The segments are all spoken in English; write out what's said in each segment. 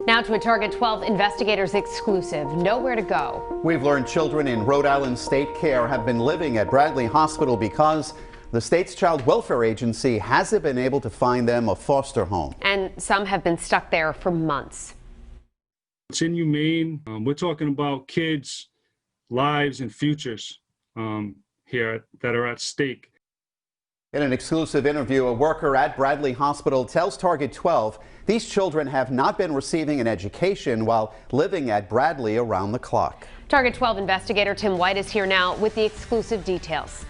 Now to a Target 12 investigators exclusive. Nowhere to go. We've learned children in Rhode Island State Care have been living at Bradley Hospital because the state's child welfare agency hasn't been able to find them a foster home. And some have been stuck there for months. It's inhumane. We're talking about kids' lives and futures here that are at stake. In an exclusive interview, a worker at Bradley Hospital tells Target 12 these children have not been receiving an education while living at Bradley around the clock. Target 12 investigator Tim White is here now with the exclusive details.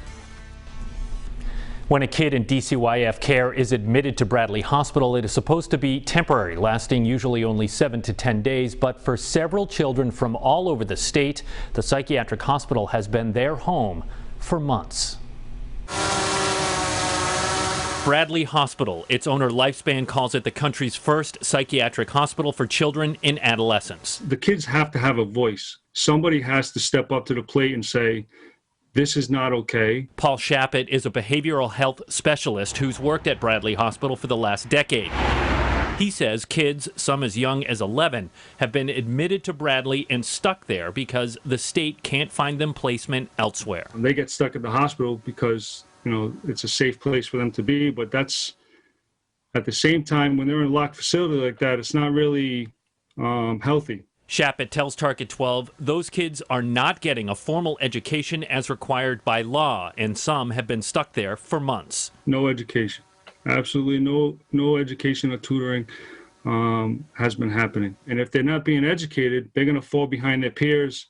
When a kid in DCYF care is admitted to Bradley Hospital, it is supposed to be temporary, lasting usually only 7 to 10 days. But for several children from all over the state, the psychiatric hospital has been their home for months. Bradley Hospital, its owner Lifespan calls it the country's first psychiatric hospital for children in adolescence. The kids have to have a voice. Somebody has to step up to the plate and say, this is not okay. Paul Shappett is a behavioral health specialist who's worked at Bradley Hospital for the last decade. He says kids, some as young as 11, have been admitted to Bradley and stuck there because the state can't find them placement elsewhere. They get stuck at the hospital because, you know, it's a safe place for them to be, but that's at the same time when they're in a locked facility like that, it's not really healthy. Shappett tells Target 12 those kids are not getting a formal education as required by law, and some have been stuck there for months. No education. Absolutely no education or tutoring has been happening. And if they're not being educated, they're going to fall behind their peers,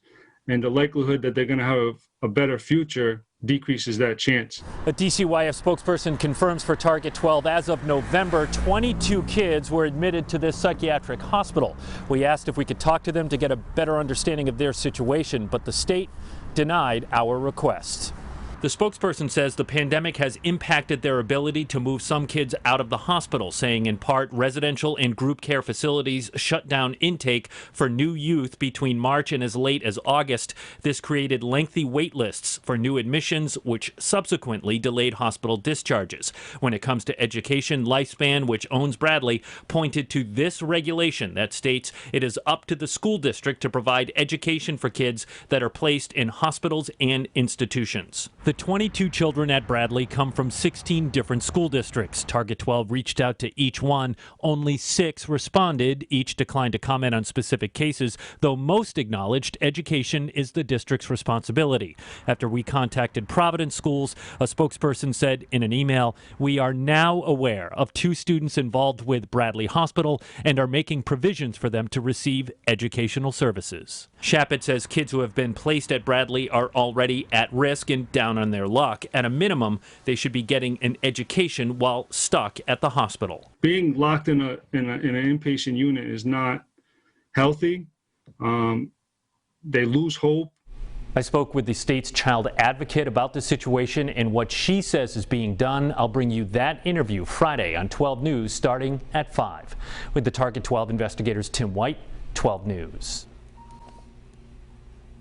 and the likelihood that they're going to have a better future decreases that chance. A DCYF spokesperson confirms for Target 12 as of November, 22 kids were admitted to this psychiatric hospital. We asked if we could talk to them to get a better understanding of their situation, but the state denied our request. The spokesperson says the pandemic has impacted their ability to move some kids out of the hospital, saying in part residential and group care facilities shut down intake for new youth between March and as late as August. This created lengthy wait lists for new admissions, which subsequently delayed hospital discharges. When it comes to education, Lifespan, which owns Bradley, pointed to this regulation that states it is up to the school district to provide education for kids that are placed in hospitals and institutions. The 22 children at Bradley come from 16 different school districts. Target 12 reached out to each one. Only 6 responded. Each declined to comment on specific cases, though most acknowledged education is the district's responsibility. After we contacted Providence Schools, a spokesperson said in an email, "We are now aware of 2 students involved with Bradley Hospital and are making provisions for them to receive educational services." Shappett says kids who have been placed at Bradley are already at risk and down on their luck. At a minimum, they should be getting an education while stuck at the hospital. Being locked in an inpatient unit is not healthy. They lose hope. I spoke with the state's child advocate about the situation and what she says is being done. I'll bring you that interview Friday on 12 News starting at 5. With the Target 12 investigators, Tim White, 12 News.